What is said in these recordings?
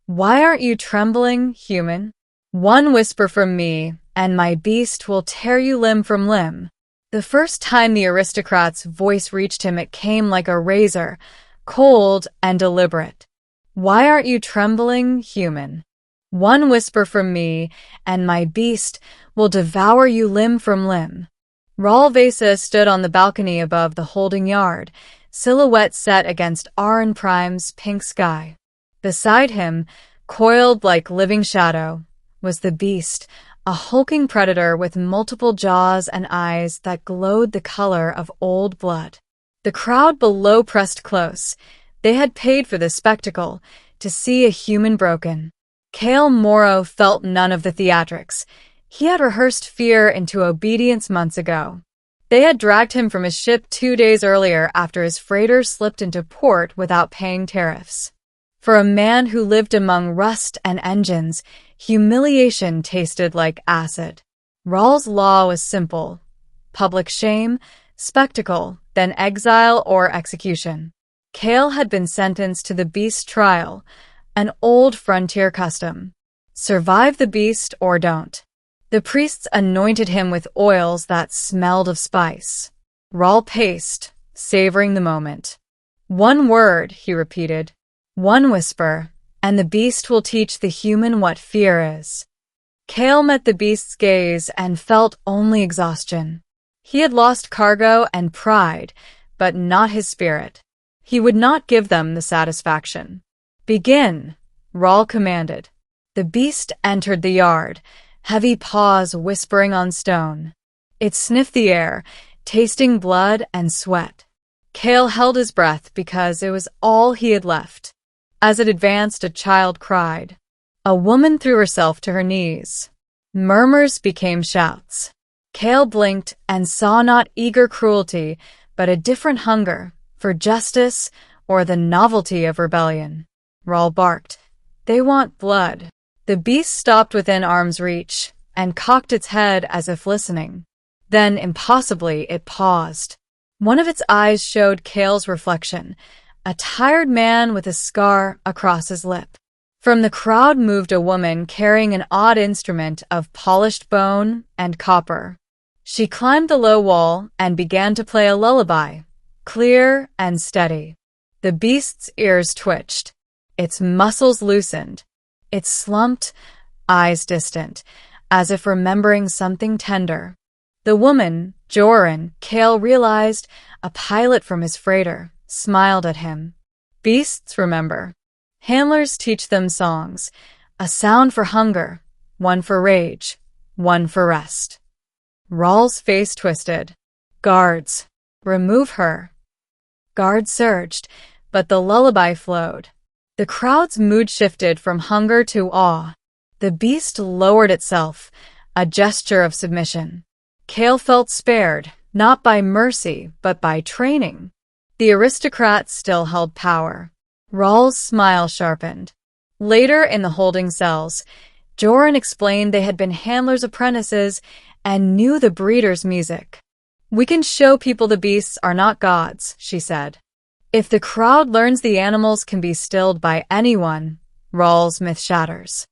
Why aren't you trembling, human? One whisper from me, and my beast will tear you limb from limb. The first time the aristocrat's voice reached him, it came like a razor, cold and deliberate. Why aren't you trembling, human? One whisper from me, and my beast will devour you limb from limb. Ralvesa stood on the balcony above the holding yard, silhouette set against Aran Prime's pink sky. Beside him, coiled like living shadow, was the beast, a hulking predator with multiple jaws and eyes that glowed the color of old blood. The crowd below pressed close. They had paid for this spectacle, to see a human broken. Cale Morrow felt none of the theatrics. He had rehearsed fear into obedience months ago. They had dragged him from his ship 2 days earlier after his freighter slipped into port without paying tariffs. For a man who lived among rust and engines, humiliation tasted like acid. Rawl's law was simple: public shame, spectacle, then exile or execution. Cale had been sentenced to the beast trial, an old frontier custom. Survive the beast or don't. The priests anointed him with oils that smelled of spice. Rawl paced, savoring the moment. One word, he repeated. One whisper, and the beast will teach the human what fear is. Cale met the beast's gaze and felt only exhaustion. He had lost cargo and pride, but not his spirit. He would not give them the satisfaction. Begin, Rawl commanded. The beast entered the yard, heavy paws whispering on stone. It sniffed the air, tasting blood and sweat. Cale held his breath because it was all he had left. As it advanced, a child cried. A woman threw herself to her knees. Murmurs became shouts. Cale blinked and saw not eager cruelty, but a different hunger for justice or the novelty of rebellion. Rawl barked. They want blood. The beast stopped within arm's reach and cocked its head as if listening. Then, impossibly, it paused. One of its eyes showed Cale's reflection, a tired man with a scar across his lip. From the crowd moved a woman carrying an odd instrument of polished bone and copper. She climbed the low wall and began to play a lullaby, clear and steady. The beast's ears twitched. Its muscles loosened. It slumped, eyes distant, as if remembering something tender. The woman, Joran, Cale realized, a pilot from his freighter, smiled at him. Beasts remember. Handlers teach them songs, a sound for hunger, one for rage, one for rest. Rawl's face twisted. Guards, remove her. Guards surged, but the lullaby flowed. The crowd's mood shifted from hunger to awe. The beast lowered itself, a gesture of submission. Cale felt spared, not by mercy, but by training. The aristocrats still held power. Rawl's smile sharpened. Later in the holding cells, Joran explained they had been handlers' apprentices and knew the breeder's music. We can show people the beasts are not gods, she said. If the crowd learns the animals can be stilled by anyone, Rawl's myth shatters.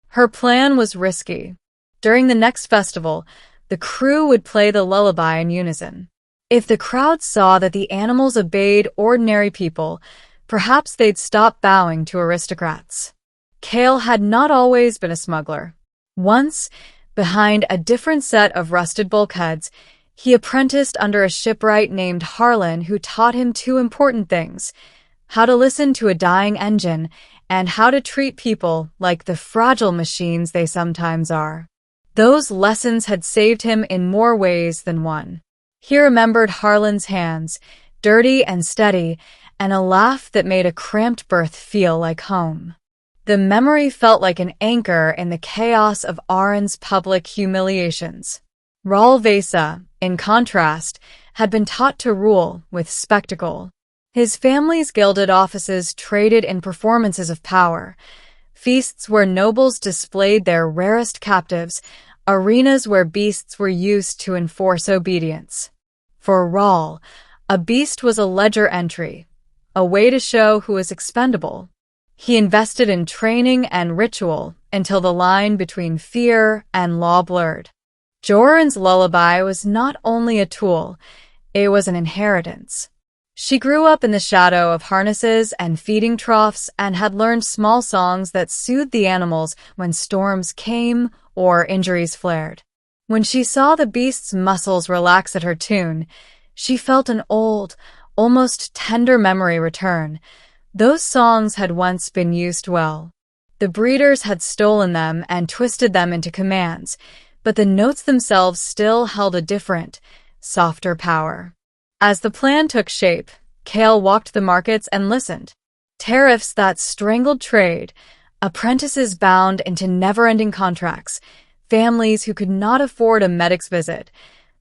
Her plan was risky. During the next festival, the crew would play the lullaby in unison. If the crowd saw that the animals obeyed ordinary people, perhaps they'd stop bowing to aristocrats. Cale had not always been a smuggler. Once, behind a different set of rusted bulkheads, he apprenticed under a shipwright named Harlan who taught him 2 important things: how to listen to a dying engine and how to treat people like the fragile machines they sometimes are. Those lessons had saved him in more ways than one. He remembered Harlan's hands, dirty and steady, and a laugh that made a cramped berth feel like home. The memory felt like an anchor in the chaos of Aran's public humiliations. Ralvesa, in contrast, had been taught to rule with spectacle. His family's gilded offices traded in performances of power, feasts where nobles displayed their rarest captives, arenas where beasts were used to enforce obedience. For Rawl, a beast was a ledger entry, a way to show who was expendable. He invested in training and ritual until the line between fear and law blurred. Joran's lullaby was not only a tool, it was an inheritance. She grew up in the shadow of harnesses and feeding troughs and had learned small songs that soothed the animals when storms came or injuries flared. When she saw the beast's muscles relax at her tune, she felt an old, almost tender memory return. Those songs had once been used well. The breeders had stolen them and twisted them into commands, but the notes themselves still held a different, softer power. As the plan took shape, Kale walked the markets and listened. Tariffs that strangled trade, apprentices bound into never-ending contracts, families who could not afford a medic's visit.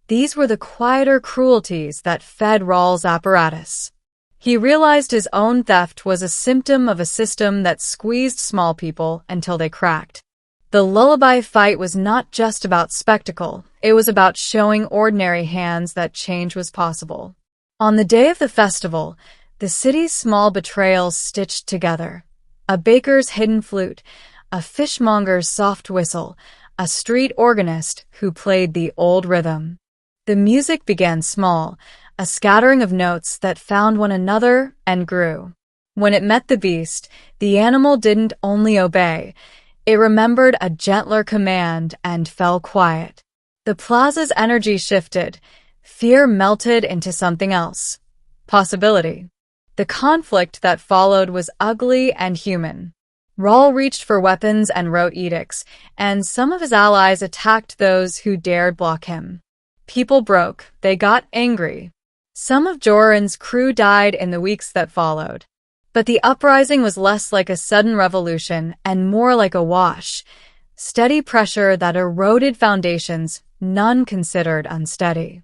These were the quieter cruelties that fed Rawls' apparatus. He realized his own theft was a symptom of a system that squeezed small people until they cracked. The lullaby fight was not just about spectacle, it was about showing ordinary hands that change was possible. On the day of the festival, the city's small betrayals stitched together. A baker's hidden flute, a fishmonger's soft whistle, a street organist who played the old rhythm. The music began small, a scattering of notes that found one another and grew. When it met the beast, the animal didn't only obey, it remembered a gentler command and fell quiet. The plaza's energy shifted. Fear melted into something else. Possibility. The conflict that followed was ugly and human. Rawl reached for weapons and wrote edicts, and some of his allies attacked those who dared block him. People broke. They got angry. Some of Joran's crew died in the weeks that followed. But the uprising was less like a sudden revolution and more like a wash. Steady pressure that eroded foundations none considered unsteady.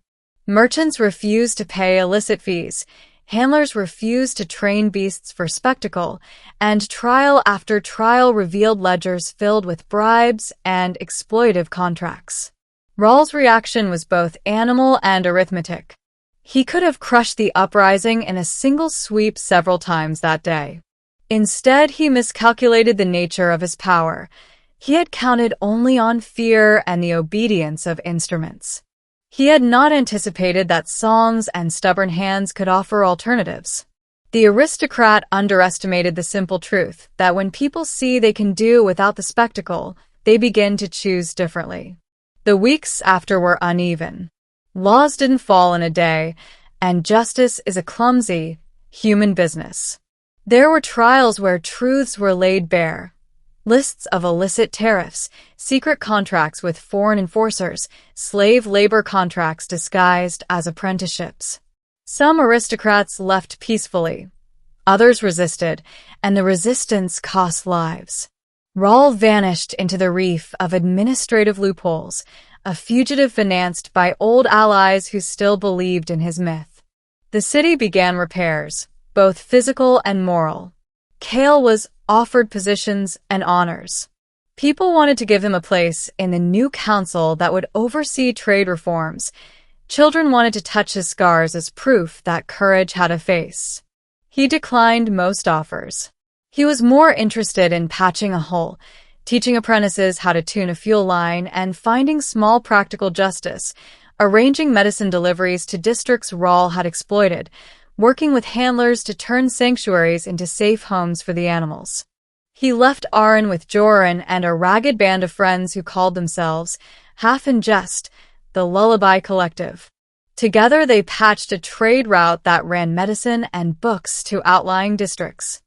Merchants refused to pay illicit fees, handlers refused to train beasts for spectacle, and trial after trial revealed ledgers filled with bribes and exploitive contracts. Rawls' reaction was both animal and arithmetic. He could have crushed the uprising in a single sweep several times that day. Instead, he miscalculated the nature of his power. He had counted only on fear and the obedience of instruments. He had not anticipated that songs and stubborn hands could offer alternatives. The aristocrat underestimated the simple truth that when people see they can do without the spectacle, they begin to choose differently. The weeks after were uneven. Laws didn't fall in a day, and justice is a clumsy, human business. There were trials where truths were laid bare. Lists of illicit tariffs, secret contracts with foreign enforcers, slave labor contracts disguised as apprenticeships. Some aristocrats left peacefully. Others resisted, and the resistance cost lives. Rawl vanished into the reef of administrative loopholes, a fugitive financed by old allies who still believed in his myth. The city began repairs, both physical and moral. Kale was offered positions and honors. People wanted to give him a place in the new council that would oversee trade reforms. Children wanted to touch his scars as proof that courage had a face. He declined most offers. He was more interested in patching a hole, teaching apprentices how to tune a fuel line, and finding small practical justice, arranging medicine deliveries to districts Rawl had exploited, working with handlers to turn sanctuaries into safe homes for the animals. He left Aran with Joran and a ragged band of friends who called themselves, half in jest, the Lullaby Collective. Together they patched a trade route that ran medicine and books to outlying districts.